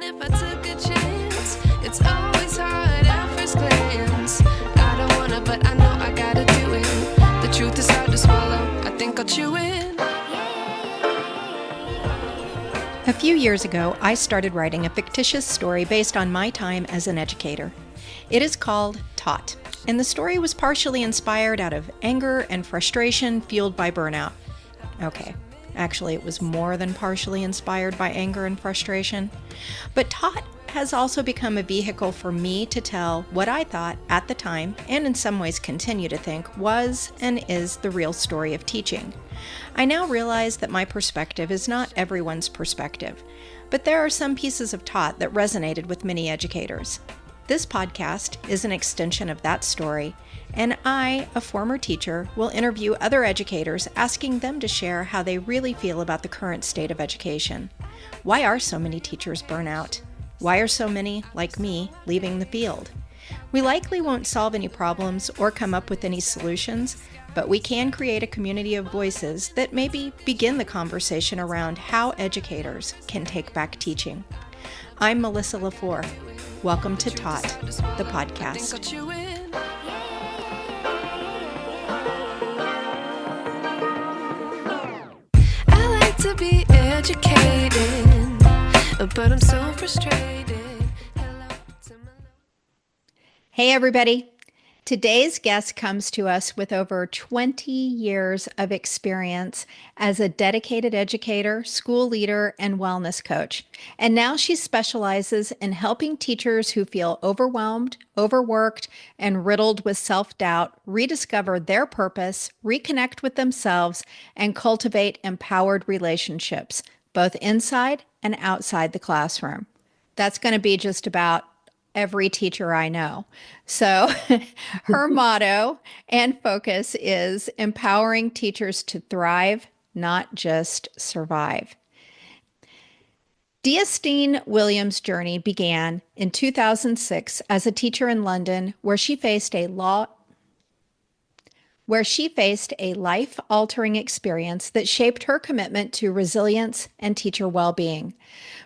if I took a chance. It's always hard at first glance. I don't wanna, but I know I gotta do it. The truth is hard to swallow. I think I'll chew it. A few years ago, I started writing a fictitious story based on my time as an educator. It is called Taught, and the story was partially inspired out of anger and frustration fueled by burnout. Okay, actually it was more than partially inspired by anger and frustration. But Taught has also become a vehicle for me to tell what I thought at the time, and in some ways continue to think, was and is the real story of teaching. I now realize that my perspective is not everyone's perspective, but there are some pieces of Taught that resonated with many educators. This podcast is an extension of that story, and I, a former teacher, will interview other educators asking them to share how they really feel about the current state of education. Why are so many teachers burn out? Why are so many, like me, leaving the field? We likely won't solve any problems or come up with any solutions, but we can create a community of voices that maybe begin the conversation around how educators can take back teaching. I'm Melissa LaFleur. Welcome to Taught, the podcast. I like to be educated, but I'm so frustrated. Hey everybody. Today's guest comes to us with over 20 years of experience as a dedicated educator, school leader, and wellness coach. And now she specializes in helping teachers who feel overwhelmed, overworked, and riddled with self-doubt rediscover their purpose, reconnect with themselves, and cultivate empowered relationships, both inside and outside the classroom. That's going to be just about every teacher I know. So her motto and focus is empowering teachers to thrive, not just survive. Diestene Williams' journey began in 2006 as a teacher in London where she faced a life-altering experience that shaped her commitment to resilience and teacher well-being.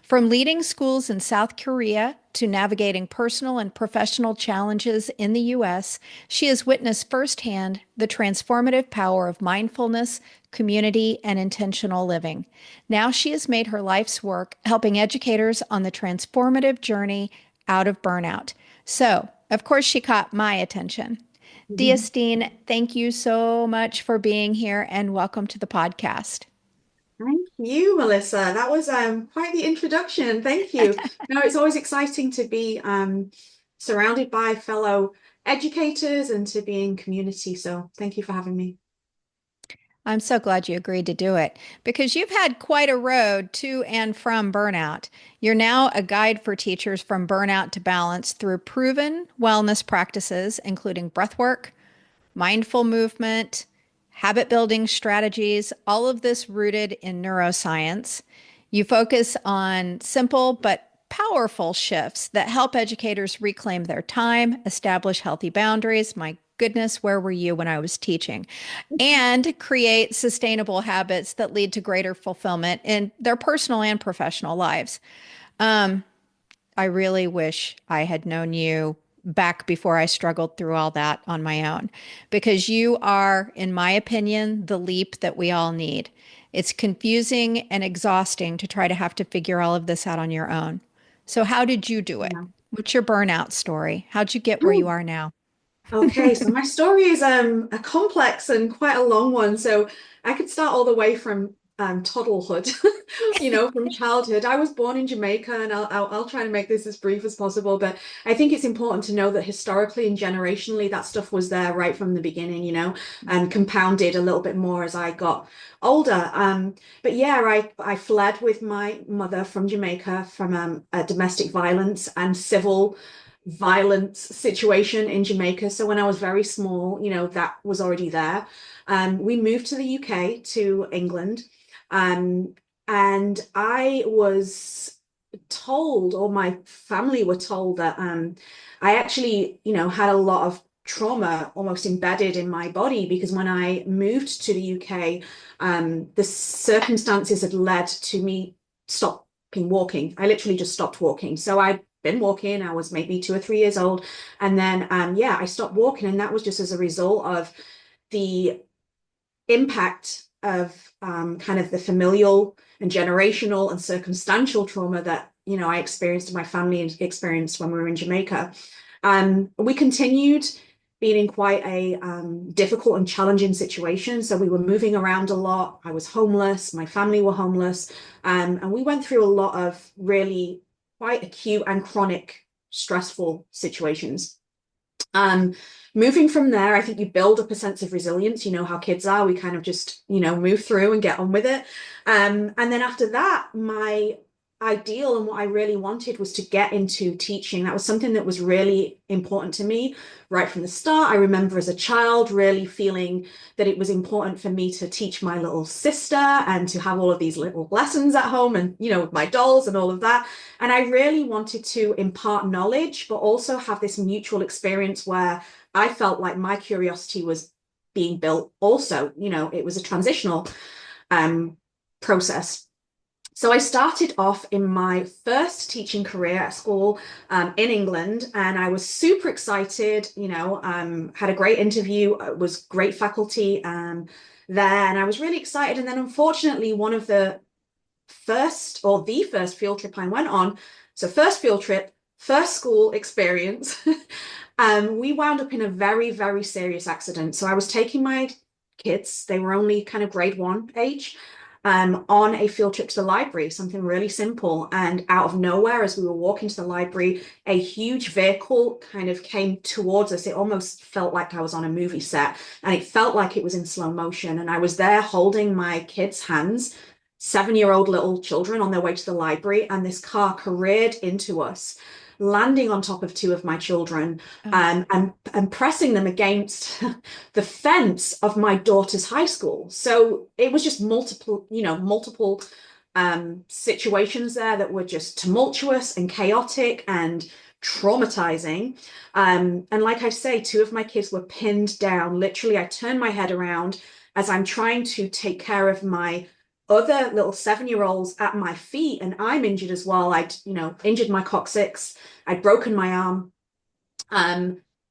From leading schools in South Korea to navigating personal and professional challenges in the U.S., she has witnessed firsthand the transformative power of mindfulness, community, and intentional living. Now she has made her life's work helping educators on the transformative journey out of burnout. So, of course, she caught my attention. Diestene, thank you so much for being here and welcome to the podcast. Thank you, Melissa. That was quite the introduction. Thank you. It's always exciting to be surrounded by fellow educators and to be in community. So thank you for having me. I'm so glad you agreed to do it because you've had quite a road to and from burnout. You're now a guide for teachers from burnout to balance through proven wellness practices, including breathwork, mindful movement, habit building strategies, all of this rooted in neuroscience. You focus on simple but powerful shifts that help educators reclaim their time, establish healthy boundaries. My goodness, where were you when I was teaching? And create sustainable habits that lead to greater fulfillment in their personal and professional lives. I really wish I had known you back before I struggled through all that on my own, because you are, in my opinion, the leap that we all need. It's confusing and exhausting to try to have to figure all of this out on your own. So how did you do it? What's your burnout story? How'd you get where you are now? Okay, so my story is a complex and quite a long one. So I could start all the way from toddlerhood, from childhood. I was born in Jamaica, and I'll try and make this as brief as possible. But I think it's important to know that historically and generationally, that stuff was there right from the beginning, and compounded a little bit more as I got older. But yeah, I fled with my mother from Jamaica from a domestic violence and civil violence situation in Jamaica. So when I was very small, that was already there. We moved to the UK, to England. And I was told, or my family were told, that I actually, had a lot of trauma almost embedded in my body, because when I moved to the UK, the circumstances had led to me stop stopping walking. I literally just stopped walking. So I'd been walking, I was maybe 2 or 3 years old. And then, yeah, I stopped walking. And that was just as a result of the impact of kind of the familial and generational and circumstantial trauma that, you know, I experienced and my family experienced when we were in Jamaica. We continued being in quite a difficult and challenging situation. So we were moving around a lot. I was homeless. My family were homeless. And we went through a lot of really quite acute and chronic stressful situations. Moving from there, I think you build up a sense of resilience. You know how kids are. We kind of just, you know, move through and get on with it. And then after that, my ideal and what I really wanted was to get into teaching. That was something that was really important to me right from the start. I remember as a child really feeling that it was important for me to teach my little sister and to have all of these little lessons at home and, you know, with my dolls and all of that. And I really wanted to impart knowledge, but also have this mutual experience where I felt like my curiosity was being built also. You know, it was a transitional process. So I started off in my first teaching career at school in England, and I was super excited, you know, had a great interview, was great faculty there, and I was really excited. And then unfortunately, one of the the first field trip I went on, so first field trip, first school experience, we wound up in a very, very serious accident. So I was taking my kids, they were only kind of grade 1 age, on a field trip to the library, something really simple. And out of nowhere, as we were walking to the library, a huge vehicle kind of came towards us. It almost felt like I was on a movie set, and it felt like it was in slow motion. And I was there holding my kids' hands, 7-year-old little children on their way to the library, and this car careered into us, landing on top of 2 of my children, and pressing them against the fence of my daughter's high school. So it was just multiple situations there that were just tumultuous and chaotic and traumatizing. And like I say, 2 of my kids were pinned down. Literally, I turned my head around as I'm trying to take care of my other little 7-year-olds at my feet, and I'm injured as well. I'd, you know, injured my coccyx. I'd broken my arm.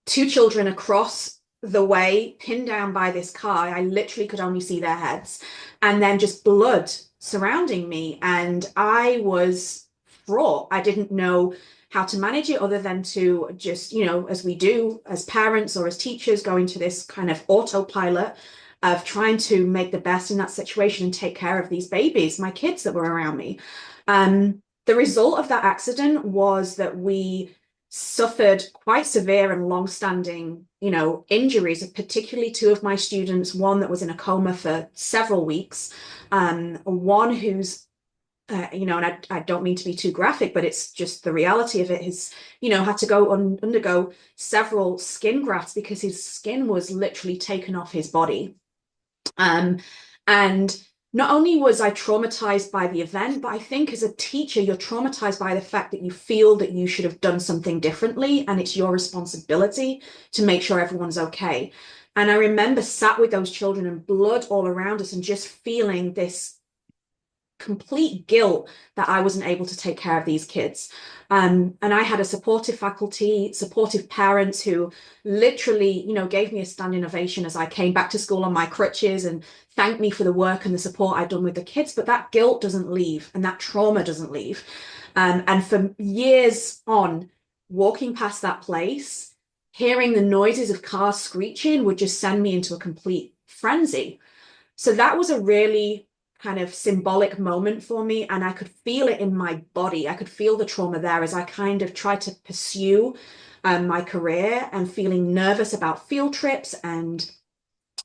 2 children across the way, pinned down by this car. I literally could only see their heads, and then just blood surrounding me. And I was fraught. I didn't know how to manage it other than to just, you know, as we do as parents or as teachers, go into this kind of autopilot of trying to make the best in that situation and take care of these babies, my kids that were around me. The result of that accident was that we suffered quite severe and long-standing, you know, injuries, particularly 2 of my students, one that was in a coma for several weeks, one who's you know, and I don't mean to be too graphic, but it's just the reality of it, is, you know, had to go undergo several skin grafts because his skin was literally taken off his body. And not only was I traumatized by the event, but I think as a teacher, you're traumatized by the fact that you feel that you should have done something differently, and it's your responsibility to make sure everyone's okay. And I remember sat with those children and blood all around us and just feeling this complete guilt that I wasn't able to take care of these kids. And I had a supportive faculty, supportive parents who literally, you know, gave me a standing ovation as I came back to school on my crutches and thanked me for the work and the support I'd done with the kids. But that guilt doesn't leave, and that trauma doesn't leave. And for years on, walking past that place, hearing the noises of cars screeching would just send me into a complete frenzy. So that was a really kind of symbolic moment for me, and I could feel it in my body. I could feel the trauma there as I kind of tried to pursue my career, and feeling nervous about field trips and,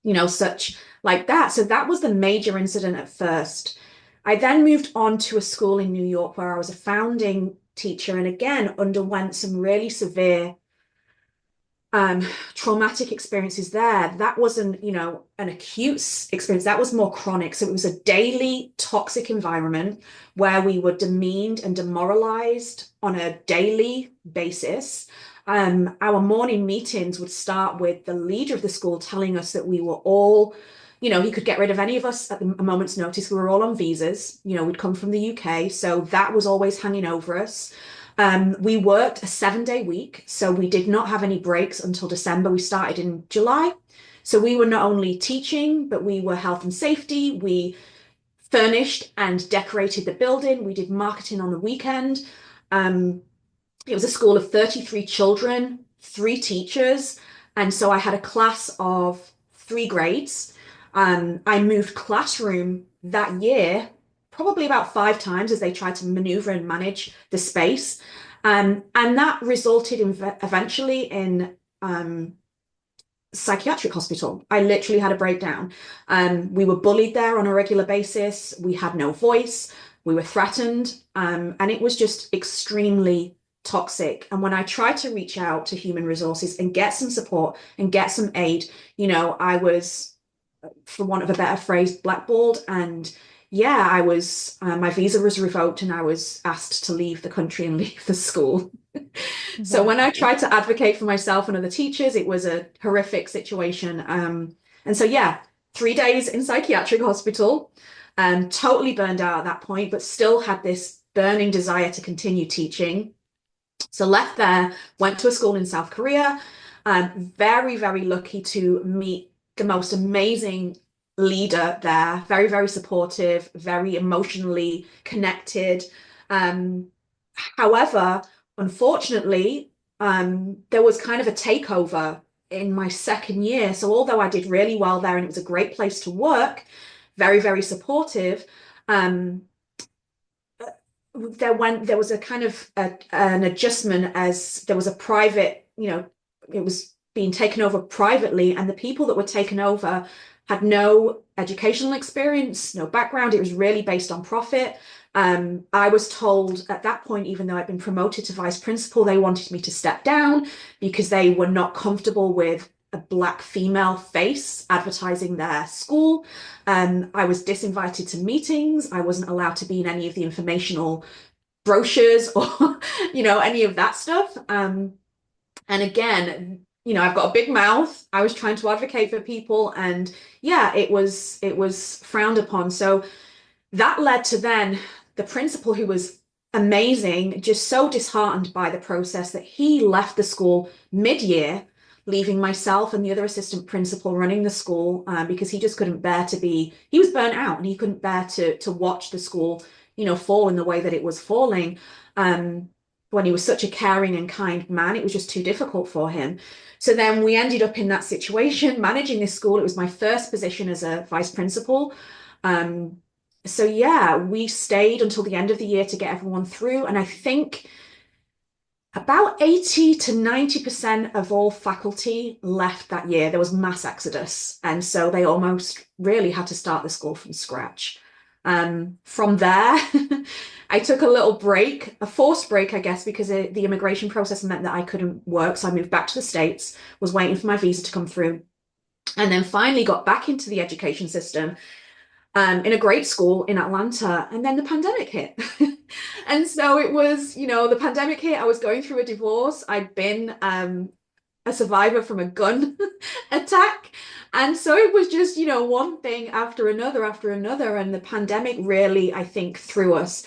you know, such like that. So that was the major incident at first. I then moved on to a school in New York where I was a founding teacher, and again underwent some really severe traumatic experiences there. That wasn't, you know, an acute experience. That was more chronic. So it was a daily toxic environment where we were demeaned and demoralized on a daily basis. Our morning meetings would start with the leader of the school telling us that we were all he could get rid of any of us at a moment's notice. We were all on visas. We'd come from the UK, so that was always hanging over us. We worked a 7-day week, so we did not have any breaks until December. We started in July. So we were not only teaching, but we were health and safety. We furnished and decorated the building. We did marketing on the weekend. It was a school of 33 children, 3 teachers. And so I had a class of 3 grades. I moved classroom that year probably about 5 times as they tried to maneuver and manage the space. And that resulted in eventually in psychiatric hospital. I literally had a breakdown. We were bullied there on a regular basis. We had no voice. We were threatened. And it was just extremely toxic. And when I tried to reach out to human resources and get some support and get some aid, I was, for want of a better phrase, blackballed. And yeah, I was, my visa was revoked and I was asked to leave the country and leave the school. So when I tried to advocate for myself and other teachers, it was a horrific situation. And so, yeah, 3 days in psychiatric hospital, totally burned out at that point, but still had this burning desire to continue teaching. So left there, went to a school in South Korea. Very, very lucky to meet the most amazing leader there. Very, very supportive, very emotionally connected. However, unfortunately, there was kind of a takeover in my second year. So although I did really well there and it was a great place to work, very, very supportive, there was a kind of an adjustment as there was a private, it was being taken over privately, and the people that were taken over had no educational experience, no background. It was really based on profit. I was told at that point, even though I'd been promoted to vice principal, they wanted me to step down because they were not comfortable with a Black female face advertising their school. I was disinvited to meetings. I wasn't allowed to be in any of the informational brochures or, any of that stuff. And again, I've got a big mouth. I was trying to advocate for people, and yeah, it was frowned upon. So that led to then the principal, who was amazing, just so disheartened by the process that he left the school mid-year, leaving myself and the other assistant principal running the school, because he just couldn't bear he was burnt out and he couldn't bear to watch the school, fall in the way that it was falling. When he was such a caring and kind man, it was just too difficult for him. So then we ended up in that situation, managing this school. It was my first position as a vice principal. So yeah, we stayed until the end of the year to get everyone through. And I think about 80 to 90% of all faculty left that year. There was mass exodus. And so they almost really had to start the school from scratch. From there, I took a little break, a forced break, I guess, because the immigration process meant that I couldn't work. So I moved back to the States, was waiting for my visa to come through, and then finally got back into the education system in a great school in Atlanta. And then the pandemic hit. And so it was, the pandemic hit. I was going through a divorce. I'd been a survivor from a gun attack. And so it was just, one thing after another. And the pandemic really, I think, threw us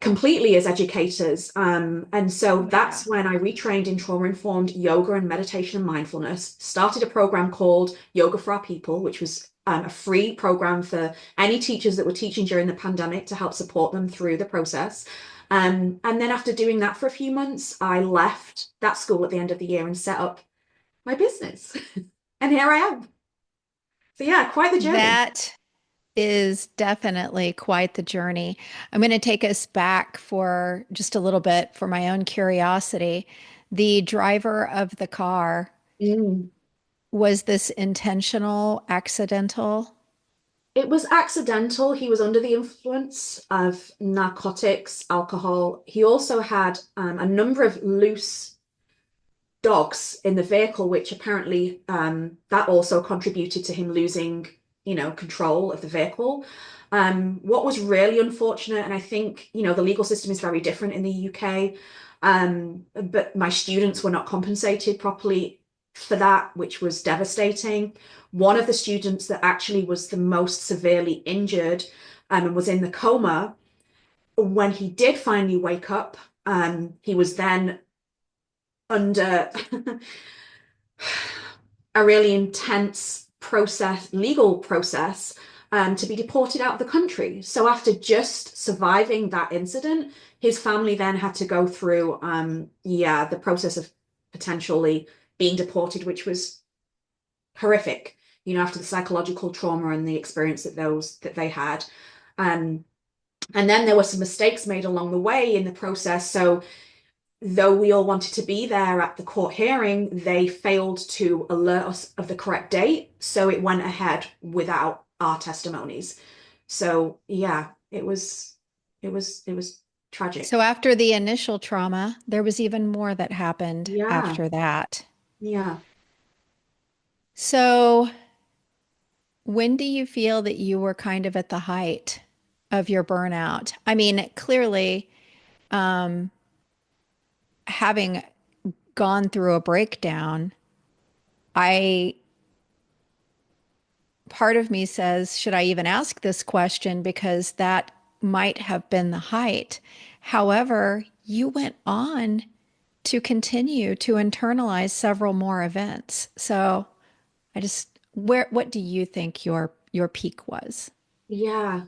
completely as educators. And so that's when I retrained in trauma-informed yoga and meditation and mindfulness, started a program called Yoga for Our People, which was a free program for any teachers that were teaching during the pandemic to help support them through the process. And then after doing that for a few months, I left that school at the end of the year and set up my business. And here I am. So yeah, quite the journey. That is definitely quite the journey. I'm going to take us back for just a little bit for my own curiosity. The driver of the car, was this intentional, accidental? It was accidental. He was under the influence of narcotics, alcohol. He also had a number of loose dogs in the vehicle, which apparently that also contributed to him losing, control of the vehicle. What was really unfortunate, and I think, the legal system is very different in the UK, but my students were not compensated properly for that, which was devastating. One of the students that actually was the most severely injured and was in the coma, when he did finally wake up, he was then under a really intense process, legal process, to be deported out of the country. So after just surviving that incident, his family then had to go through, the process of potentially being deported, which was horrific, after the psychological trauma and the experience that they had. Um, and then there were some mistakes made along the way in the process. So though we all wanted to be there at the court hearing, they failed to alert us of the correct date. So it went ahead without our testimonies. So yeah, it was So tragic. after the initial trauma, there was even more that happened Yeah, after that. yeah. So when do you feel that you were kind of at the height of your burnout? I mean, clearly, um, having gone through a breakdown, I part of me says, should I even ask this question? Because that might have been the height. However, you went on to continue to internalize several more events. So what do you think your peak was? Yeah.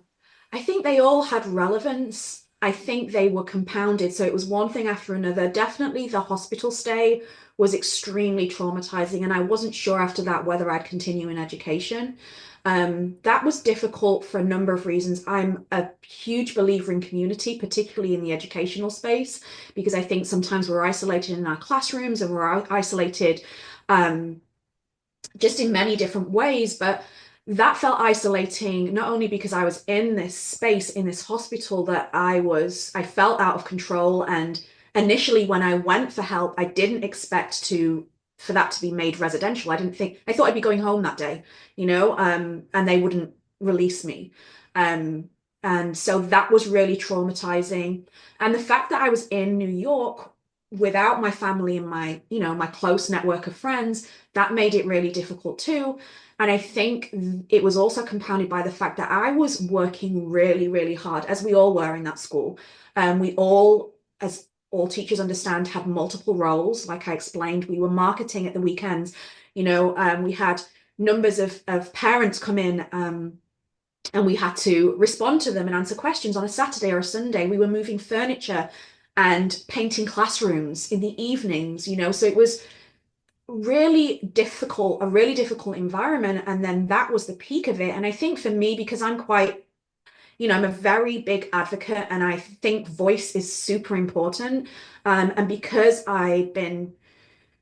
I think they all had relevance. I think they were compounded. So it was one thing after another. Definitely the hospital stay was extremely traumatizing. And I wasn't sure after that whether I'd continue in education. That was difficult for a number of reasons. I'm a huge believer in community, particularly in the educational space, because I think sometimes we're isolated in our classrooms and we're isolated um, just in many different ways. But that felt isolating, not only because I was in this space, in this hospital, that I felt out of control. And initially, when I went for help, I didn't expect for that to be made residential. I thought I'd be going home that day, and they wouldn't release me. Um, and so that was really traumatizing. And the fact that I was in New York without my family and my close network of friends, that made it really difficult too. And I think it was also compounded by the fact that I was working really, really hard, as we all were in that school. We all, as all teachers understand, had multiple roles. Like I explained, we were marketing at the weekends. We had numbers of parents come in, and we had to respond to them and answer questions on a Saturday or a Sunday. We were moving furniture and painting classrooms in the evenings, so it was a really difficult environment. And then that was the peak of it. And I think for me, because I'm a very big advocate and I think voice is super important. And because I've been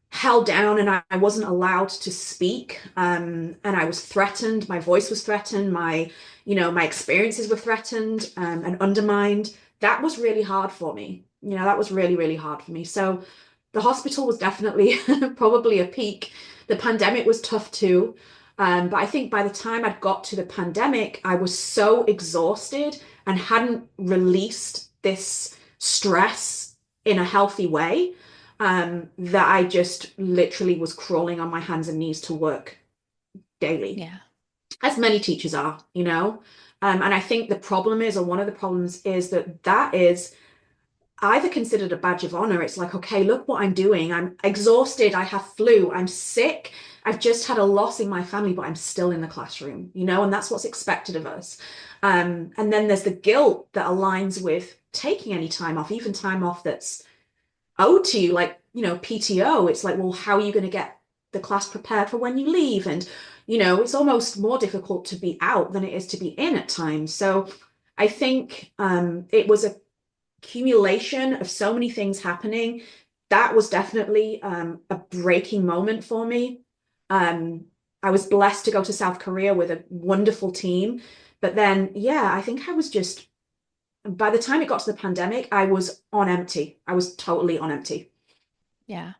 held down and I wasn't allowed to speak, and I was threatened, my voice was threatened, my experiences were threatened, and undermined. That was really hard for me. That was really, really hard for me. So the hospital was definitely probably a peak. The pandemic was tough too. But I think by the time I'd got to the pandemic, I was so exhausted and hadn't released this stress in a healthy way, that I just literally was crawling on my hands and knees to work daily, Yeah. as many teachers are. And I think the problem is, or one of the problems is that is either considered a badge of honor. It's like, okay, look what I'm doing. I'm exhausted. I have flu. I'm sick. I've just had a loss in my family, but I'm still in the classroom, and that's what's expected of us. And then there's the guilt that aligns with taking any time off, even time off that's owed to you, like, PTO. It's like, well, how are you going to get the class prepared for when you leave? And, it's almost more difficult to be out than it is to be in at times. So I think it was a accumulation of so many things happening. That was definitely a breaking moment for me. I was blessed to go to South Korea with a wonderful team. But then, yeah, I think I was just, by the time it got to the pandemic, I was on empty. I was totally on empty. Yeah.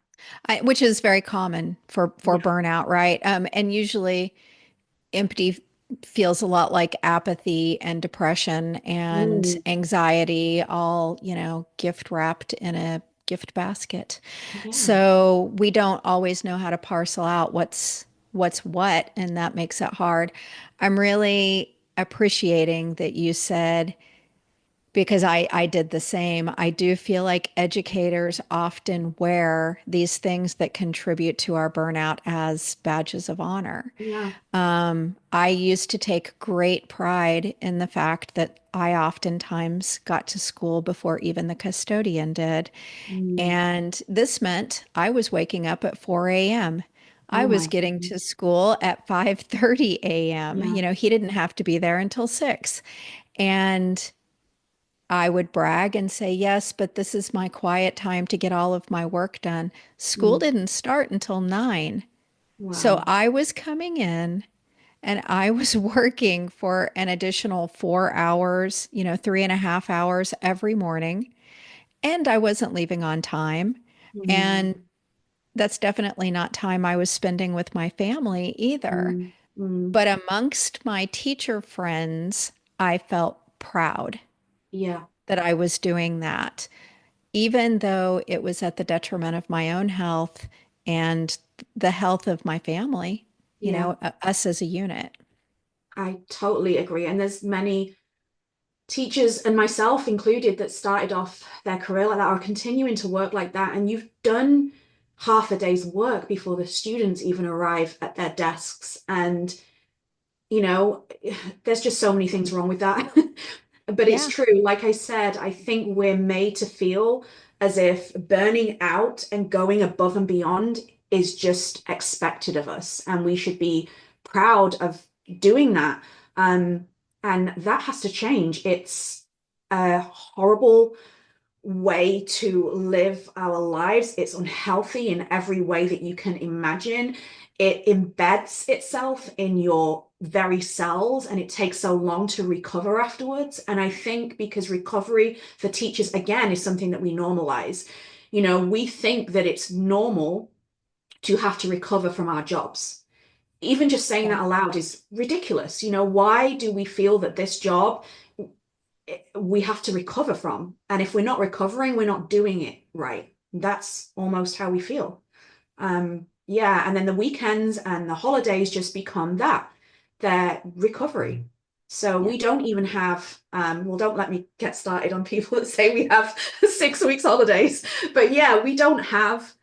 Which is very common for Yeah. burnout, right? And usually empathy feels a lot like apathy and depression and Mm, anxiety, all, gift wrapped in a gift basket. Yeah. So we don't always know how to parcel out what's what, and that makes it hard. I'm really appreciating that you said, because I did the same. I do feel like educators often wear these things that contribute to our burnout as badges of honor. Yeah. I used to take great pride in the fact that I oftentimes got to school before even the custodian did. Mm. And this meant I was waking up at 4 a.m. I Oh was my getting to goodness. school at 5:30 a.m. Yeah. He didn't have to be there until 6. And I would brag and say, yes, but this is my quiet time to get all of my work done. School Mm. didn't start until 9. So Wow. I was coming in and I was working for an additional 4 hours, 3.5 hours every morning. And I wasn't leaving on time. Mm. And that's definitely not time I was spending with my family either. Mm. Mm. But amongst my teacher friends, I felt proud Yeah. that I was doing that, even though it was at the detriment of my own health and the health of my family, Yeah. us as a unit. I totally agree. And there's many teachers and myself included that started off their career like that are continuing to work like that. And you've done half a day's work before the students even arrive at their desks. And, you know, there's just so many things wrong with that. But it's Yeah, true. Like I said, I think we're made to feel as if burning out and going above and beyond is just expected of us. And we should be proud of doing that. Um, and that has to change. It's a horrible way to live our lives. It's unhealthy in every way that you can imagine. It embeds itself in your very cells and it takes so long to recover afterwards. And I think because recovery for teachers, again, is something that we normalize. We think that it's normal to have to recover from our jobs. Even just saying yeah, that aloud is ridiculous. Why do we feel that this job we have to recover from. And if we're not recovering, we're not doing it right. That's almost how we feel. Yeah, and then the weekends and the holidays just become that, their recovery. So yeah, we don't even have, well, don't let me get started on people that say we have 6 weeks holidays. But yeah, we don't have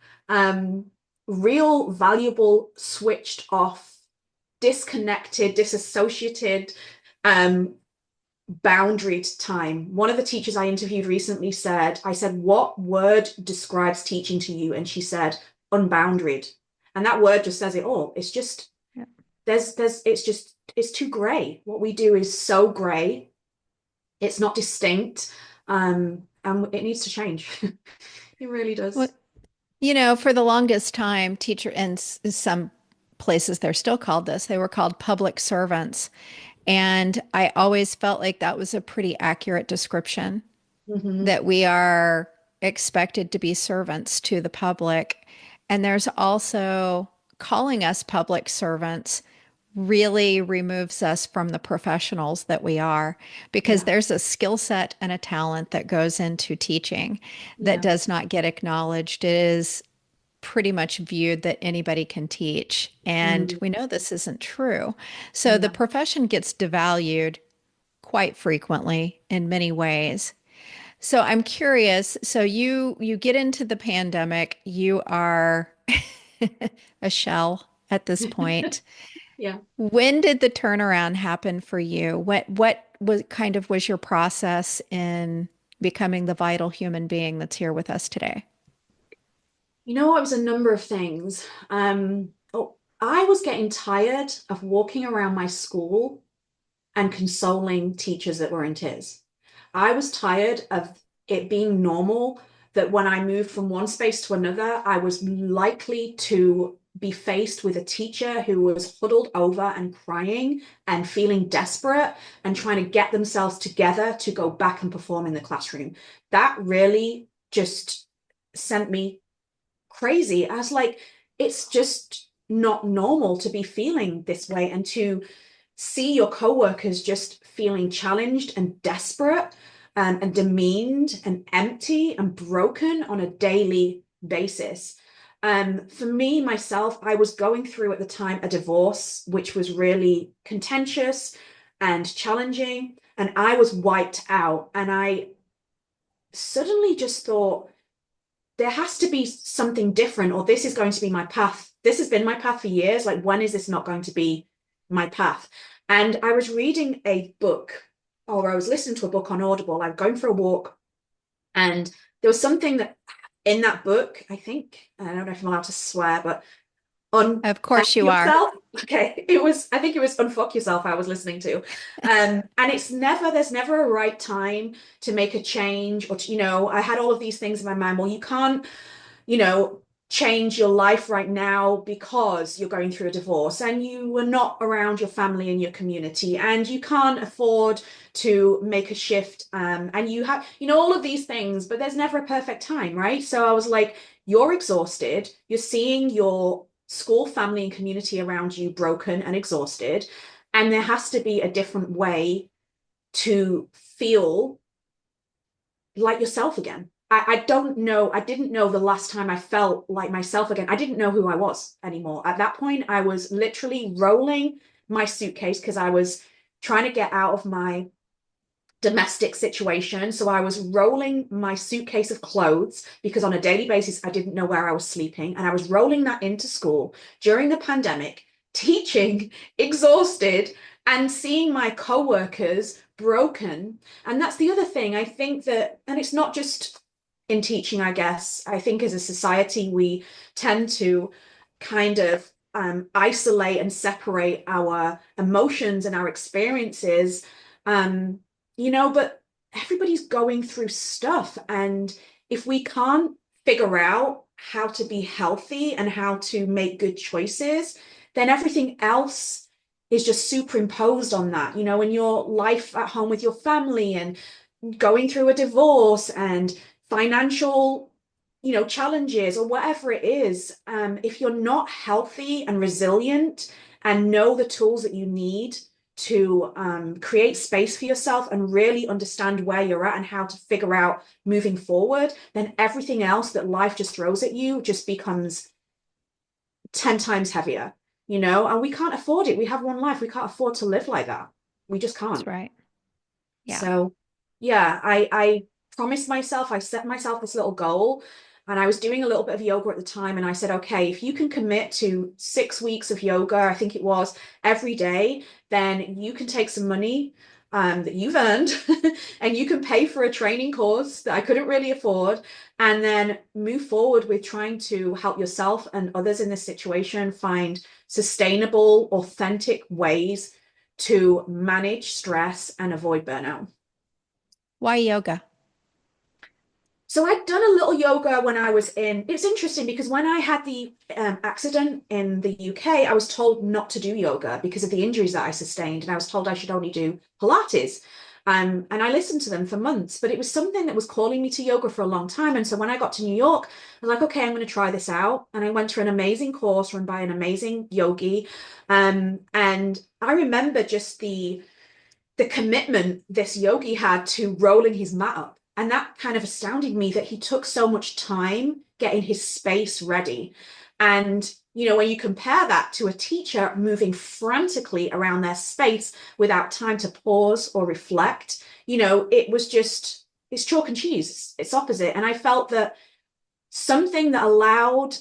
real valuable switched off, disconnected, disassociated um, boundaried time. One of the teachers I interviewed recently said, I said, what word describes teaching to you? And she said, unboundaried. And that word just says it all. It's just, yeah. it's too gray. What we do is so gray. It's not distinct. And it needs to change. It really Well, does. for the longest time, teacher, and some places they're still called this, they were called public servants. And I always felt like that was a pretty accurate description, Hmm. that we are expected to be servants to the public. And there's also calling us public servants really removes us from the professionals that we are, because Yeah. there's a skill set and a talent that goes into teaching that Yeah. does not get acknowledged. It is pretty much viewed that anybody can teach. And Mm. we know this isn't true. So the Yeah. profession gets devalued quite frequently in many ways. So I'm curious, so you get into the pandemic, you are a shell at this point. Yeah. When did the turnaround happen for you? What was your process in becoming the vital human being that's here with us today? It was a number of things. I was getting tired of walking around my school and consoling teachers that were in tears. I was tired of it being normal that when I moved from one space to another, I was likely to be faced with a teacher who was huddled over and crying and feeling desperate and trying to get themselves together to go back and perform in the classroom. That really just sent me crazy. I was like, it's just not normal to be feeling this way and to see your coworkers just feeling challenged and desperate. and demeaned and empty and broken on a daily basis. For me, myself, I was going through at the time a divorce, which was really contentious and challenging, and I was wiped out. And I suddenly just thought, there has to be something different, or this is going to be my path. This has been my path for years. Like, when is this not going to be my path? And I was reading a book, or I was listening to a book on Audible. I was going for a walk, and there was something that in that book, I think, I don't know if I'm allowed to swear, but Of unfuck course you are. yourself. Okay, I think it was unfuck yourself I was listening to. And there's never a right time to make a change, or to, I had all of these things in my mind. Well, you can't, you know, change your life right now because you're going through a divorce and you are not around your family and your community, and you can't afford to make a shift. And you have, all of these things, but there's never a perfect time, right? So I was like, you're exhausted. You're seeing your school, family, and community around you broken and exhausted. And there has to be a different way to feel like yourself again. I don't know. I didn't know the last time I felt like myself again. I didn't know who I was anymore. At that point, I was literally rolling my suitcase because I was trying to get out of my domestic situation. So I was rolling my suitcase of clothes because on a daily basis, I didn't know where I was sleeping. And I was rolling that into school during the pandemic, teaching, exhausted, and seeing my coworkers broken. And that's the other thing. I think that, and it's not just in teaching, I guess. I think as a society, we tend to kind of isolate and separate our emotions and our experiences. But everybody's going through stuff. And if we can't figure out how to be healthy and how to make good choices, then everything else is just superimposed on that, in your life at home with your family and going through a divorce and financial, challenges or whatever it is. If you're not healthy and resilient and know the tools that you need to create space for yourself and really understand where you're at and how to figure out moving forward, then everything else that life just throws at you just becomes 10 times heavier, and we can't afford it. We have one life. We can't afford to live like that. We just That's can't. right. Yeah. So yeah, I promised myself, I set myself this little goal, and I was doing a little bit of yoga at the time. And I said, okay, if you can commit to 6 weeks of yoga, I think it was every day, then you can take some money that you've earned and you can pay for a training course that I couldn't really afford, and then move forward with trying to help yourself and others in this situation find sustainable, authentic ways to manage stress and avoid burnout. Why yoga? So I'd done a little yoga when I was it's interesting because when I had the accident in the UK, I was told not to do yoga because of the injuries that I sustained. And I was told I should only do Pilates. And I listened to them for months, but it was something that was calling me to yoga for a long time. And so when I got to New York, I was like, okay, I'm going to try this out. And I went to an amazing course run by an amazing yogi. And I remember just the commitment this yogi had to rolling his mat up. And that kind of astounded me that he took so much time getting his space ready. And, when you compare that to a teacher moving frantically around their space without time to pause or reflect, it's chalk and cheese. It's opposite. And I felt that something that allowed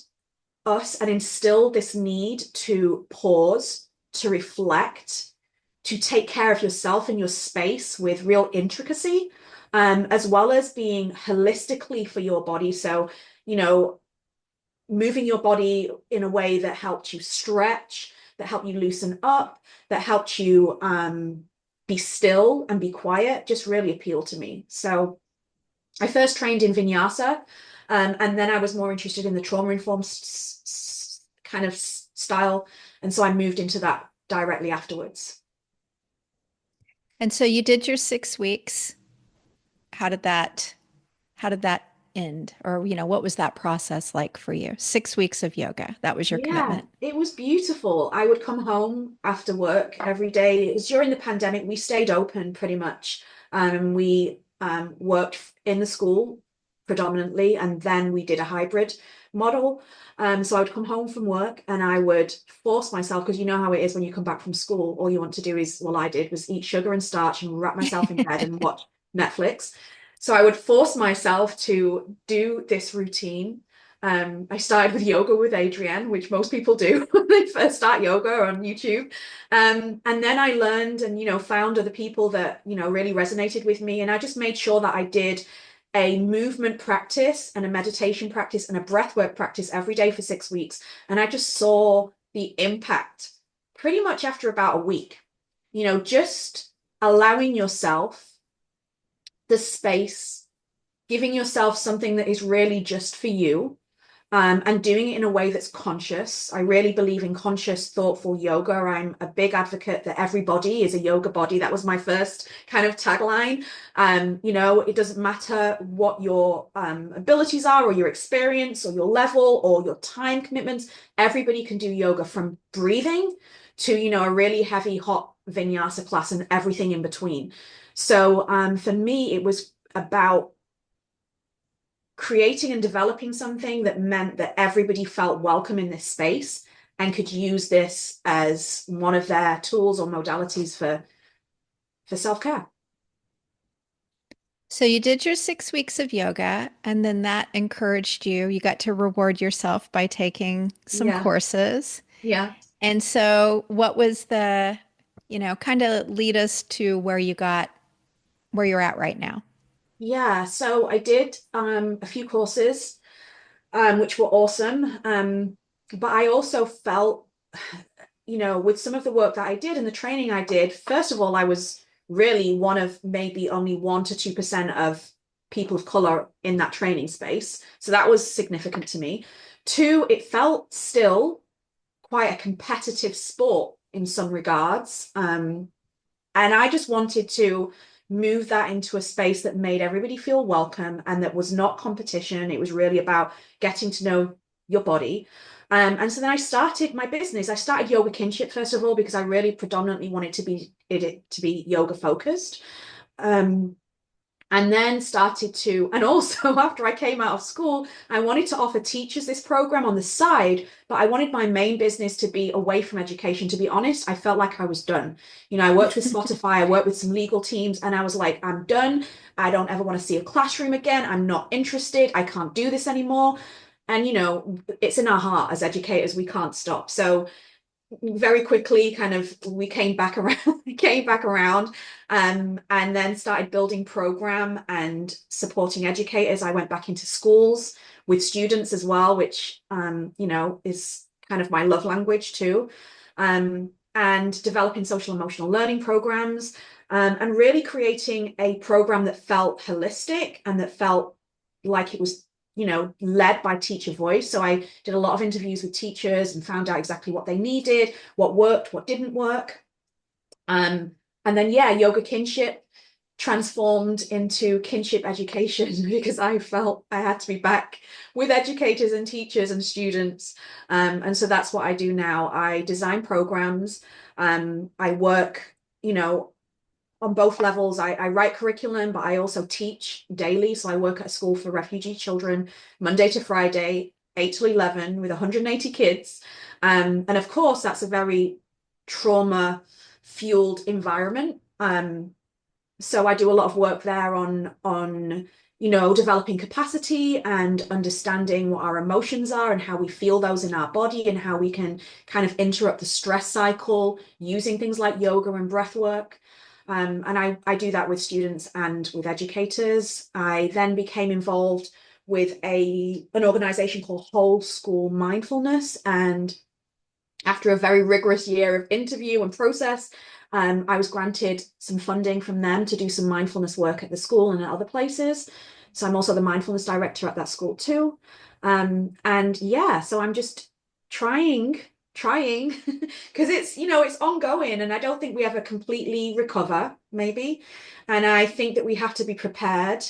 us and instilled this need to pause, to reflect, to take care of yourself and your space with real intricacy, as well as being holistically for your body. So, moving your body in a way that helped you stretch, that helped you loosen up, that helped you be still and be quiet, just really appealed to me. So I first trained in vinyasa, and then I was more interested in the trauma-informed kind of style. And so I moved into that directly afterwards. And so you did your 6 weeks. How did that end? Or, what was that process like for you? 6 weeks of yoga. That was your Yeah, commitment. it was beautiful. I would come home after work every day. It was during the pandemic. We stayed open pretty much. We worked in the school predominantly, and then we did a hybrid model. So I would come home from work and I would force myself, because you know how it is when you come back from school, all you want to do is, well, I did, was eat sugar and starch and wrap myself in bed and watch Netflix. So I would force myself to do this routine. I started with yoga with Adrienne, which most people do when they first start yoga on YouTube. And then I learned and, found other people that, really resonated with me. And I just made sure that I did a movement practice and a meditation practice and a breathwork practice every day for 6 weeks. And I just saw the impact pretty much after about a week, just allowing yourself the space, giving yourself something that is really just for you. And doing it in a way that's conscious. I really believe in conscious, thoughtful yoga. I'm a big advocate that every body is a yoga body. That was my first kind of tagline. It doesn't matter what your abilities are or your experience or your level or your time commitments. Everybody can do yoga, from breathing to, a really heavy, hot vinyasa class and everything in between. So for me, it was about creating and developing something that meant that everybody felt welcome in this space and could use this as one of their tools or modalities for self-care. So you did your 6 weeks of yoga, and then that encouraged you. You got to reward yourself by taking some Yeah. courses. Yeah. And so what was the, kind of lead us to where you're at right now? Yeah. So I did a few courses, which were awesome. But I also felt, with some of the work that I did and the training I did, first of all, I was really one of maybe only 1% to 2% of people of color in that training space. So that was significant to me. Two, it felt still quite a competitive sport in some regards. And I just wanted to move that into a space that made everybody feel welcome and that was not competition. It was really about getting to know your body. And so then I started my business. I started Yoga Kinship, first of all, because I really predominantly wanted it to be yoga focused. And then started to, and also after I came out of school, I wanted to offer teachers this program on the side, but I wanted my main business to be away from education. To be honest, I felt like I was done. I worked with Spotify, I worked with some legal teams, and I was like, I'm done. I don't ever want to see a classroom again. I'm not interested. I can't do this anymore. And, it's in our heart as educators, we can't stop. So very quickly we came back around and then started building program and supporting educators. I went back into schools with students as well, which is kind of my love language too, and developing social emotional learning programs, and really creating a program that felt holistic and that felt like it was led by teacher voice. So I did a lot of interviews with teachers and found out exactly what they needed, what worked, what didn't work. And then, Yoga Kinship transformed into kinship education because I felt I had to be back with educators and teachers and students. And so that's what I do now. I design programs. I work, on both levels. I write curriculum, but I also teach daily. So I work at a school for refugee children, Monday to Friday, 8 to 11 with 180 kids. And of course, that's a very trauma-fueled environment. So I do a lot of work there on developing capacity and understanding what our emotions are and how we feel those in our body and how we can kind of interrupt the stress cycle using things like yoga and breath work. And I do that with students and with educators. I then became involved with an organization called Whole School Mindfulness. And after a very rigorous year of interview and process, I was granted some funding from them to do some mindfulness work at the school and at other places. So I'm also the mindfulness director at that school too. So I'm just trying because it's ongoing, and I don't think we ever completely recover, maybe. And I think that we have to be prepared.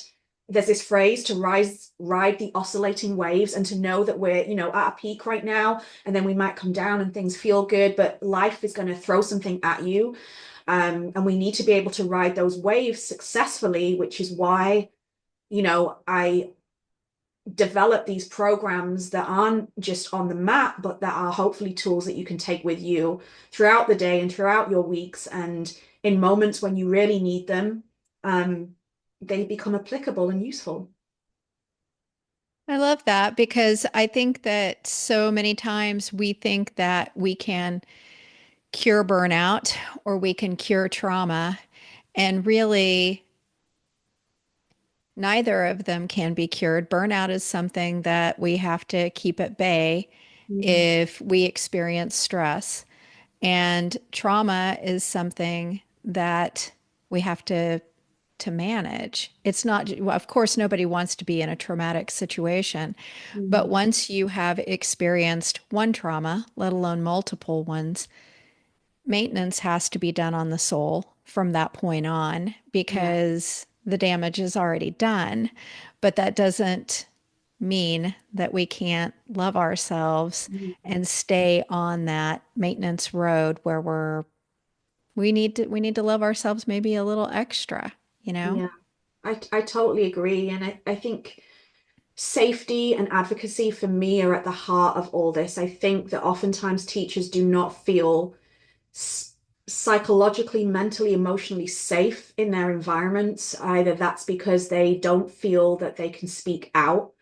There's this phrase to ride the oscillating waves, and to know that we're at a peak right now, and then we might come down and things feel good, but life is going to throw something at you. And we need to be able to ride those waves successfully, which is why, I develop these programs that aren't just on the map, but that are hopefully tools that you can take with you throughout the day and throughout your weeks. And in moments when you really need them, they become applicable and useful. I love that because I think that so many times we think that we can cure burnout or we can cure trauma, and really neither of them can be cured. Burnout is something that we have to keep at bay Mm, if we experience stress, and trauma is something that we have to manage. It's not, well, of course, nobody wants to be in a traumatic situation, but mm, once you have experienced one trauma, let alone multiple ones, maintenance has to be done on the soul from that point on yeah. because the damage is already done. But that doesn't mean that we can't love ourselves Mm, and stay on that maintenance road where we need to love ourselves maybe a little extra, you know? yeah. I totally agree. And I think safety and advocacy for me are at the heart of all this. I think that oftentimes teachers do not feel psychologically, mentally, emotionally safe in their environments. Either that's because they don't feel that they can speak out,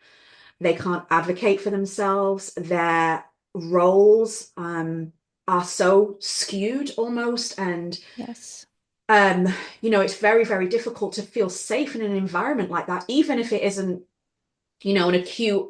they can't advocate for themselves, their roles are so skewed almost, and Yes. um, it's very, very difficult to feel safe in an environment like that, even if it isn't, an acute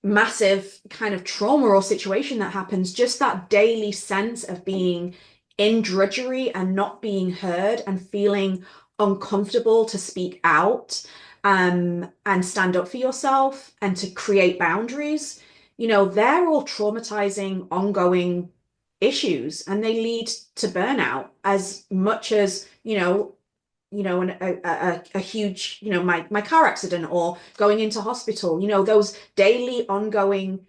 massive kind of trauma or situation that happens, just that daily sense of being in drudgery and not being heard and feeling uncomfortable to speak out, and stand up for yourself and to create boundaries, they're all traumatizing, ongoing issues, and they lead to burnout as much as, a huge, my car accident or going into hospital, those daily ongoing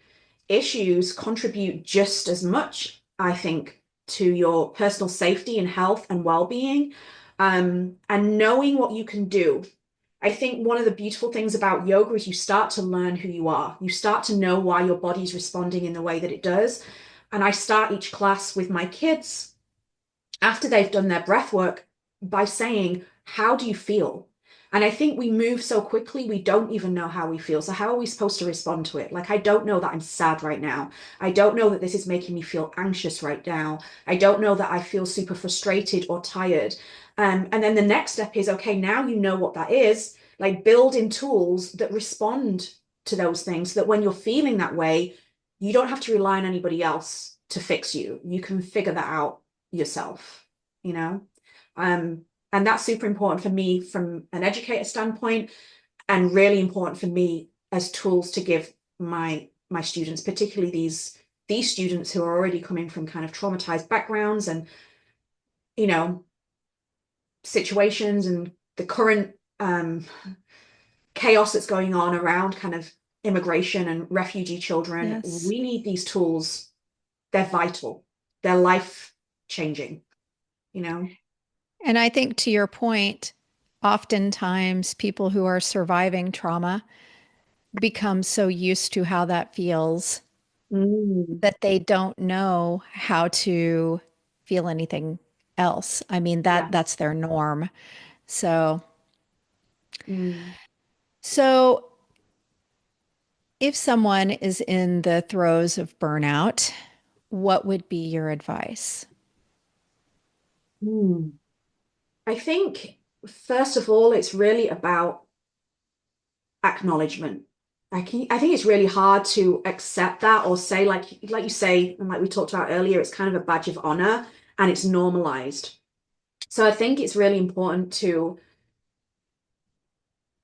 issues contribute just as much, I think, to your personal safety and health and well-being. And knowing what you can do. I think one of the beautiful things about yoga is you start to learn who you are. You start to know why your body's responding in the way that it does. And I start each class with my kids after they've done their breath work by saying, how do you feel? And I think we move so quickly, we don't even know how we feel. So, how are we supposed to respond to it? Like, I don't know that I'm sad right now. I don't know that this is making me feel anxious right now. I don't know that I feel super frustrated or tired. And then the next step is, okay, now you know what that is. Like, build in tools that respond to those things so that when you're feeling that way, you don't have to rely on anybody else to fix you. You can figure that out yourself, you know? And that's super important for me from an educator standpoint, and really important for me as tools to give my students, particularly these students who are already coming from kind of traumatized backgrounds and, you know, situations and the current chaos that's going on around kind of immigration and refugee children. Yes. We need these tools. They're vital. They're life changing, you know? And I think to your point, oftentimes people who are surviving trauma become so used to how that feels Mm, that they don't know how to feel anything else. I mean, yeah. that's their norm. So, Mm, so if someone is in the throes of burnout, what would be your advice? mm. I think, first of all, it's really about acknowledgement. I think it's really hard to accept that or say, like you say, and like we talked about earlier, it's kind of a badge of honor and it's normalized. So I think it's really important to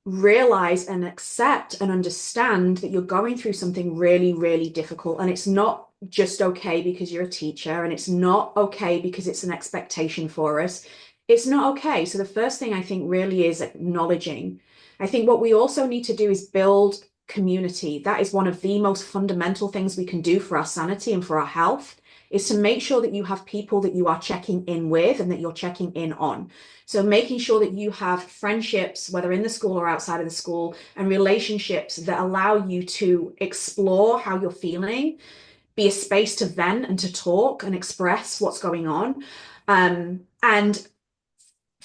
realize and accept and understand that you're going through something really, really difficult. And it's not just okay because you're a teacher, and it's not okay because it's an expectation for us. It's not okay. So the first thing I think really is acknowledging. I think what we also need to do is build community. That is one of the most fundamental things we can do for our sanity and for our health, is to make sure that you have people that you are checking in with and that you're checking in on. So making sure that you have friendships, whether in the school or outside of the school, and relationships that allow you to explore how you're feeling, be a space to vent and to talk and express what's going on. And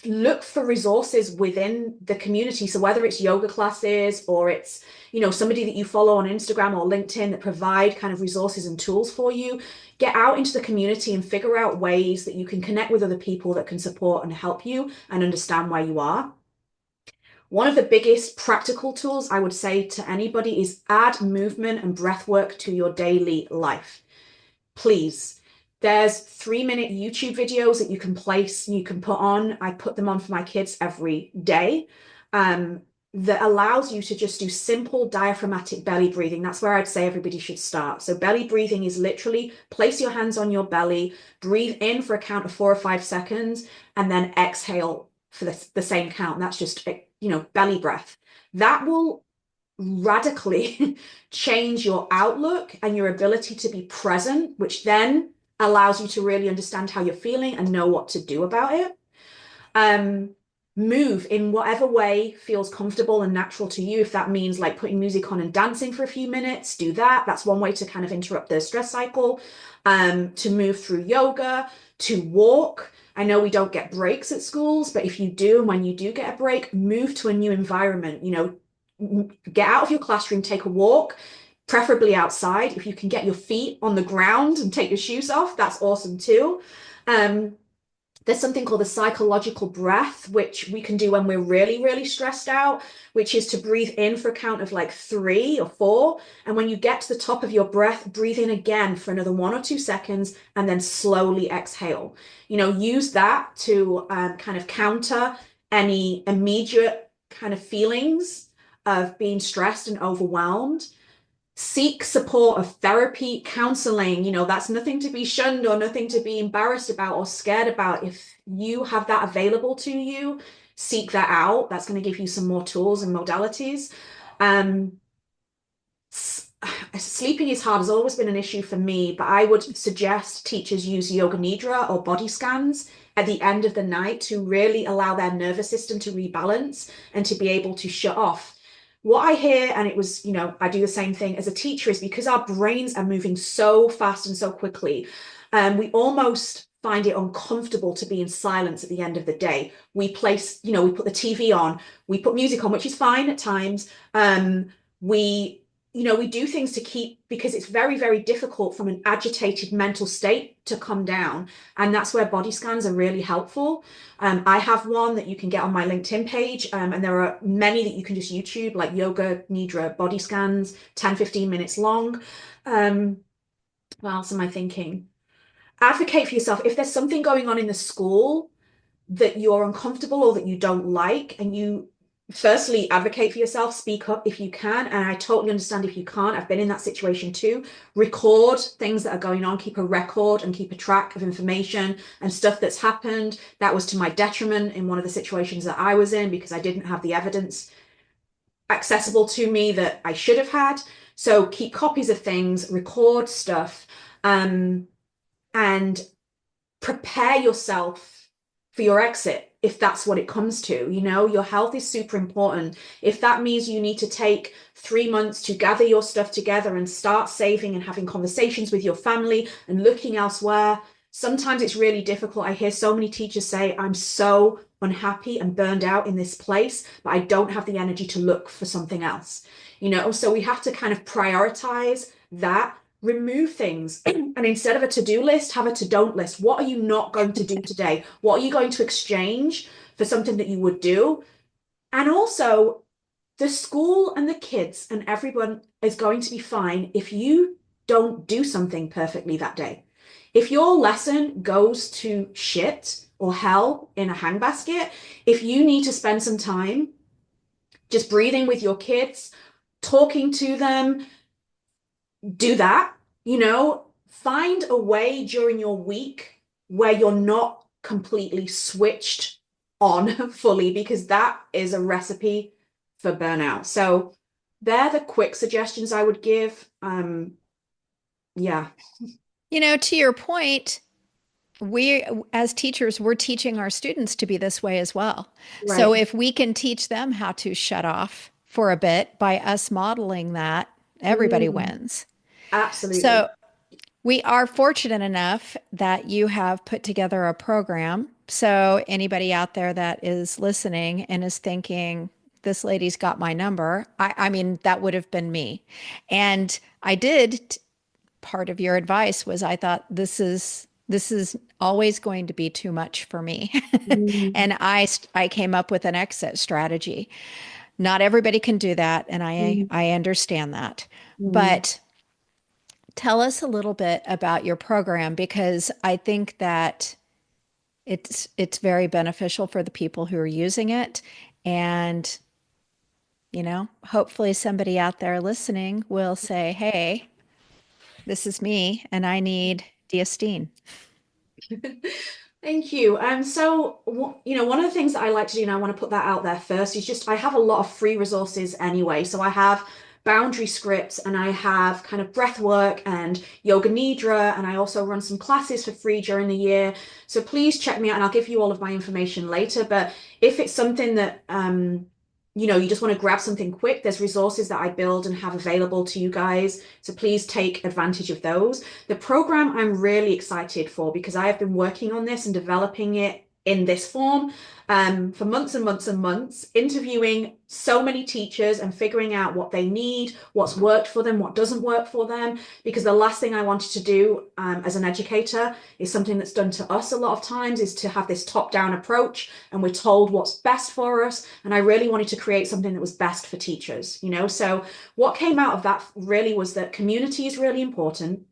look for resources within the community. So whether it's yoga classes or it's, somebody that you follow on Instagram or LinkedIn that provide kind of resources and tools for you, get out into the community and figure out ways that you can connect with other people that can support and help you and understand where you are. One of the biggest practical tools I would say to anybody is add movement and breath work to your daily life. Please. There's 3-minute YouTube videos that you can put on. I put them on for my kids every day. That allows you to just do simple diaphragmatic belly breathing. That's where I'd say everybody should start. So belly breathing is literally place your hands on your belly, breathe in for a count of 4 or 5 seconds, and then exhale for the same count. And that's just, belly breath. That will radically change your outlook and your ability to be present, which then allows you to really understand how you're feeling and know what to do about it. Move in whatever way feels comfortable and natural to you. If that means like putting music on and dancing for a few minutes, do that. That's one way to kind of interrupt the stress cycle. To move through yoga, to walk. I know we don't get breaks at schools, but if you do, and when you do get a break, move to a new environment. Get out of your classroom, take a walk, preferably outside. If you can get your feet on the ground and take your shoes off, that's awesome too. There's something called the psychological breath, which we can do when we're really, really stressed out, which is to breathe in for a count of like 3 or 4. And when you get to the top of your breath, breathe in again for another 1 or 2 seconds, and then slowly exhale. Use that to kind of counter any immediate kind of feelings of being stressed and overwhelmed. Seek support of therapy, counseling. That's nothing to be shunned or nothing to be embarrassed about or scared about. If you have that available to you, seek that out. That's going to give you some more tools and modalities. Sleeping is hard, has always been an issue for me, but I would suggest teachers use yoga nidra or body scans at the end of the night to really allow their nervous system to rebalance and to be able to shut off. What I hear, and it was, I do the same thing as a teacher, is because our brains are moving so fast and so quickly, we almost find it uncomfortable to be in silence at the end of the day. We place, we put the TV on, we put music on, which is fine at times. We do things to keep, because it's very, very difficult from an agitated mental state to come down. And that's where body scans are really helpful. I have one that you can get on my LinkedIn page. And there are many that you can just YouTube, like yoga nidra body scans, 10, 15 minutes long. What else am I thinking? Advocate for yourself. If there's something going on in the school that you're uncomfortable or that you don't like, and you firstly advocate for yourself, speak up if you can. And I totally understand if you can't. I've been in that situation too. Record things that are going on, keep a record and keep a track of information and stuff that's happened. That was to my detriment in one of the situations that I was in, because I didn't have the evidence accessible to me that I should have had. So keep copies of things, record stuff, and prepare yourself for your exit if that's what it comes to. Your health is super important. If that means you need to take 3 months to gather your stuff together and start saving and having conversations with your family and looking elsewhere, sometimes it's really difficult. I hear so many teachers say, I'm so unhappy and burned out in this place, but I don't have the energy to look for something else. So we have to kind of prioritize that. Remove things, and instead of a to-do list, have a to-don't list. What are you not going to do today? What are you going to exchange for something that you would do? And also, the school and the kids and everyone is going to be fine if you don't do something perfectly that day. If your lesson goes to shit or hell in a handbasket, if you need to spend some time just breathing with your kids, talking to them, do that. Find a way during your week where you're not completely switched on fully, because that is a recipe for burnout. So they're the quick suggestions I would give. Yeah. To your point, we as teachers, we're teaching our students to be this way as well. So Right. if we can teach them how to shut off for a bit by us modeling that, everybody Mm, wins. absolutely. So we are fortunate enough that you have put together a program. So anybody out there that is listening and is thinking, this lady's got my number, I mean, that would have been me. And I did part of your advice was I thought this is always going to be too much for me. Mm, And I came up with an exit strategy. Not everybody can do that, and mm, I understand that. mm. But tell us a little bit about your program because I think that it's very beneficial for the people who are using it. And, hopefully somebody out there listening will say, hey, this is me and I need Diestene. Thank you. One of the things that I like to do, and I want to put that out there first, is just I have a lot of free resources anyway. So I have boundary scripts and I have kind of breath work and yoga nidra, and I also run some classes for free during the year. So please check me out and I'll give you all of my information later. But if it's something that you just want to grab something quick, there's resources that I build and have available to you guys. So please take advantage of those. The program I'm really excited for because I have been working on this and developing it in this form for months and months and months, interviewing so many teachers and figuring out what they need, what's worked for them, what doesn't work for them. Because the last thing I wanted to do as an educator is something that's done to us a lot of times is to have this top-down approach and we're told what's best for us. And I really wanted to create something that was best for teachers, So what came out of that really was that community is really important.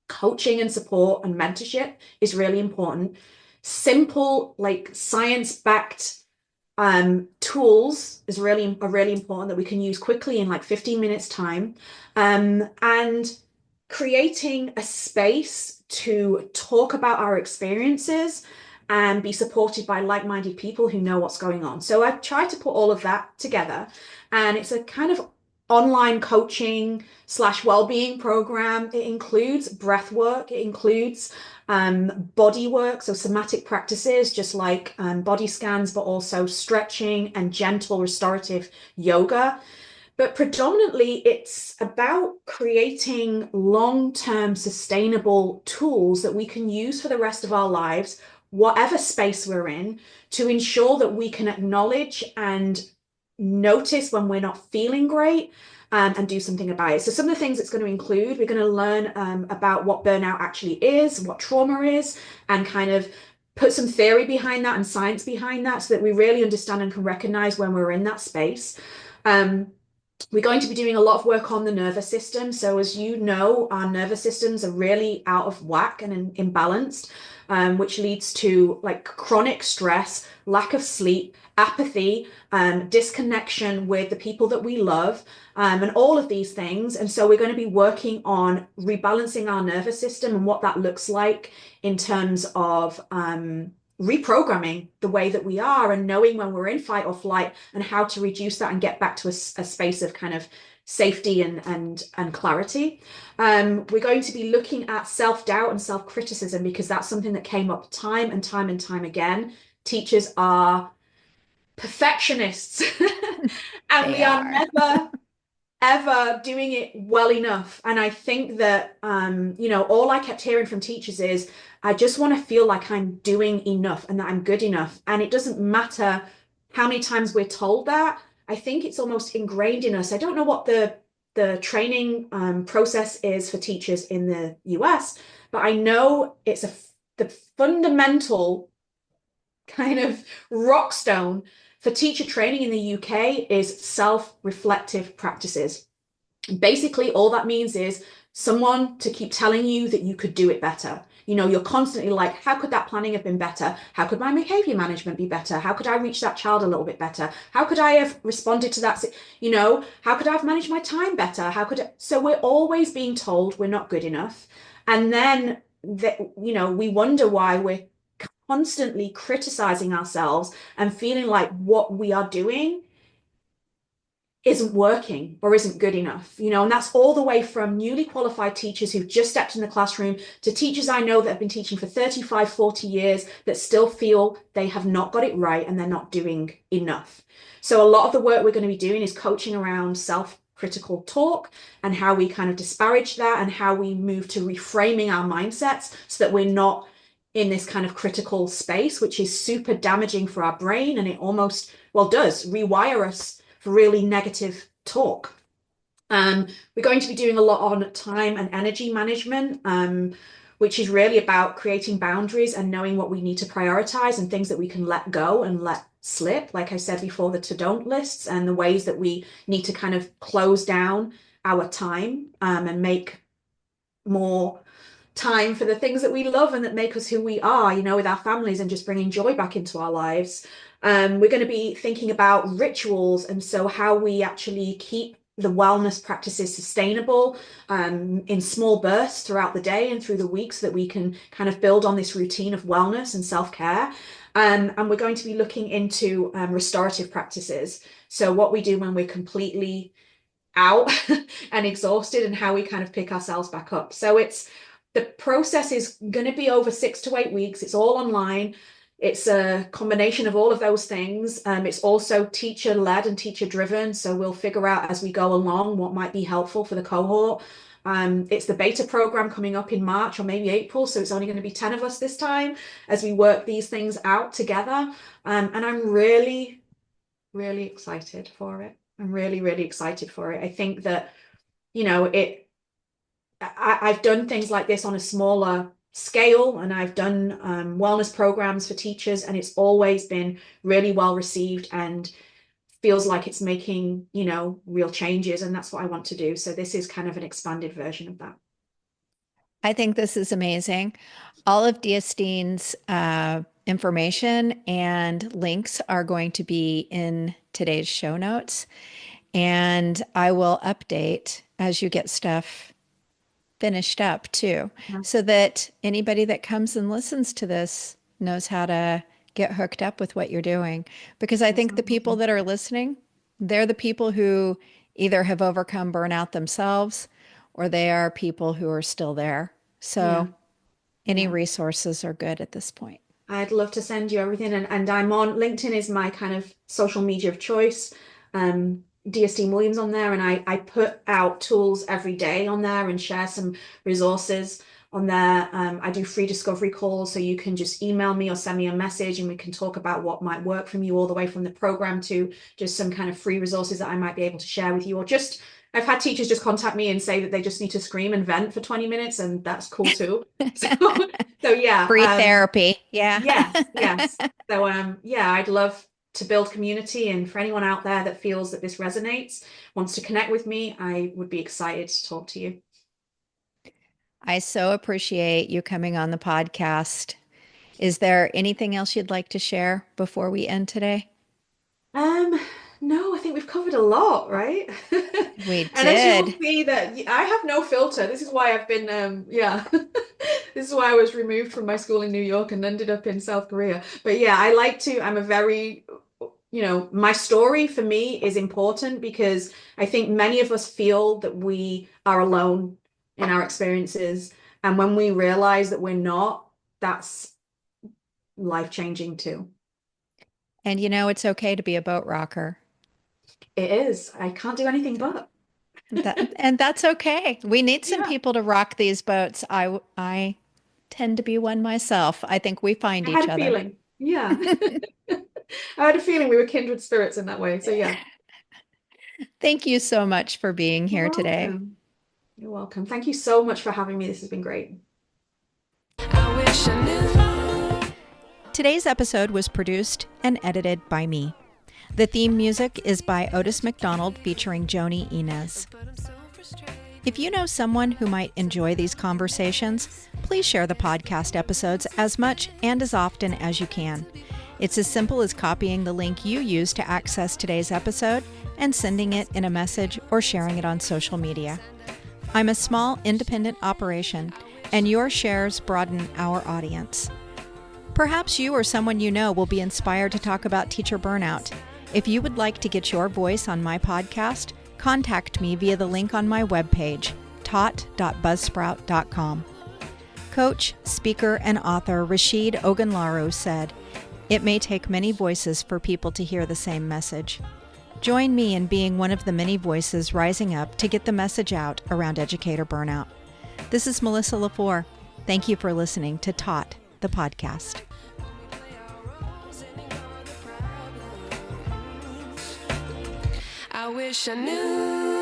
Coaching and support and mentorship is really important. Simple, like science-backed tools is really important that we can use quickly in like 15 minutes time. And creating a space to talk about our experiences and be supported by like-minded people who know what's going on. So I've tried to put all of that together, and it's a kind of online coaching slash well-being program. It includes breath work, it includes body work, so somatic practices, just like body scans, but also stretching and gentle restorative yoga. But predominantly, it's about creating long-term sustainable tools that we can use for the rest of our lives, whatever space we're in, to ensure that we can acknowledge and notice when we're not feeling great and do something about it. So some of the things it's going to include, we're going to learn about what burnout actually is, what trauma is, and kind of put some theory behind that and science behind that so that we really understand and can recognize when we're in that space. Um, we're going to be doing a lot of work on the nervous system. So as you know, our nervous systems are really out of whack and imbalanced, which leads to like chronic stress, lack of sleep, apathy, disconnection with the people that we love, and all of these things. And so we're going to be working on rebalancing our nervous system and what that looks like in terms of reprogramming the way that we are and knowing when we're in fight or flight and how to reduce that and get back to a space of kind of safety and clarity. We're going to be looking at self-doubt and self-criticism because that's something that came up time and time and time again. Teachers are perfectionists and They we are are. never ever doing it well enough. And I think that, all I kept hearing from teachers is, I just want to feel like I'm doing enough and that I'm good enough. And it doesn't matter how many times we're told that. I think it's almost ingrained in us. I don't know what the training process is for teachers in the US, but I know it's the fundamental kind of rock stone for teacher training in the UK is self-reflective practices. Basically, all that means is someone to keep telling you that you could do it better. You're constantly like, how could that planning have been better? How could my behavior management be better? How could I reach that child a little bit better? How could I have responded to that? How could I have managed my time better? So we're always being told we're not good enough. And then we wonder why we're constantly criticizing ourselves and feeling like what we are doing isn't working or isn't good enough, and that's all the way from newly qualified teachers who've just stepped in the classroom to teachers I know that have been teaching for 35, 40 years that still feel they have not got it right and they're not doing enough. So a lot of the work we're going to be doing is coaching around self-critical talk and how we kind of disparage that and how we move to reframing our mindsets so that we're not in this kind of critical space, which is super damaging for our brain, and it almost, well, does rewire us for really negative talk. We're going to be doing a lot on time and energy management, which is really about creating boundaries and knowing what we need to prioritize and things that we can let go and let slip. Like I said before, the to-don't lists and the ways that we need to kind of close down our time and make more time for the things that we love and that make us who we are, with our families, and just bringing joy back into our lives. We're going to be thinking about rituals, and so how we actually keep the wellness practices sustainable in small bursts throughout the day and through the week so that we can kind of build on this routine of wellness and self-care. And we're going to be looking into restorative practices. So what we do when we're completely out and exhausted and how we kind of pick ourselves back up. So the process is going to be over 6 to 8 weeks. It's all online. It's a combination of all of those things. It's also teacher-led and teacher-driven. So we'll figure out as we go along what might be helpful for the cohort. It's the beta program coming up in March or maybe April. So it's only going to be 10 of us this time as we work these things out together. And I'm really, really excited for it. I'm really, really excited for it. I think that, I've done things like this on a smaller scale, and I've done wellness programs for teachers, and it's always been really well received and feels like it's making, real changes. And that's what I want to do. So this is kind of an expanded version of that. I think this is amazing. All of Diestene's information and links are going to be in today's show notes. And I will update as you get stuff finished up too, so that anybody that comes and listens to this knows how to get hooked up with what you're doing. Because I think the people that are listening, they're the people who either have overcome burnout themselves or they are people who are still there. So any resources are good at this point. I'd love to send you everything. And I'm on LinkedIn is my kind of social media of choice. Diestene Williams on there, and I put out tools every day on there and share some resources on there. I do free discovery calls, so you can just email me or send me a message and we can talk about what might work from you, all the way from the program to just some kind of free resources that I might be able to share with you. Or just, I've had teachers just contact me and say that they just need to scream and vent for 20 minutes, and that's cool too. So yeah. Free therapy. Yeah. Yes. So I'd love to build community, and for anyone out there that feels that this resonates, wants to connect with me, I would be excited to talk to you. I so appreciate you coming on the podcast. Is there anything else you'd like to share before we end today? No, I think we've covered a lot, right? We did. And as you'll see that I have no filter. This is why I've been, this is why I was removed from my school in New York and ended up in South Korea. But yeah, I'm a very, my story for me is important because I think many of us feel that we are alone in our experiences. And when we realize that we're not, that's life-changing too. And it's okay to be a boat rocker. It is. I can't do anything but. And that's okay. We need some people to rock these boats. I tend to be one myself. I think we find each other. I had a feeling. Yeah. I had a feeling we were kindred spirits in that way. So yeah. Thank you so much for being here today. You're welcome. Thank you so much for having me. This has been great. I wish I knew. Today's episode was produced and edited by me. The theme music is by Otis McDonald featuring Joni Inez. If you know someone who might enjoy these conversations, please share the podcast episodes as much and as often as you can. It's as simple as copying the link you use to access today's episode and sending it in a message or sharing it on social media. I'm a small independent operation, and your shares broaden our audience. Perhaps you or someone you know will be inspired to talk about teacher burnout. If you would like to get your voice on my podcast, contact me via the link on my webpage, tot.buzzsprout.com. Coach, speaker, and author Rashid Ogunlaro said, "It may take many voices for people to hear the same message." Join me in being one of the many voices rising up to get the message out around educator burnout. This is Melissa LaFleur. Thank you for listening to Tot, the podcast. I wish I knew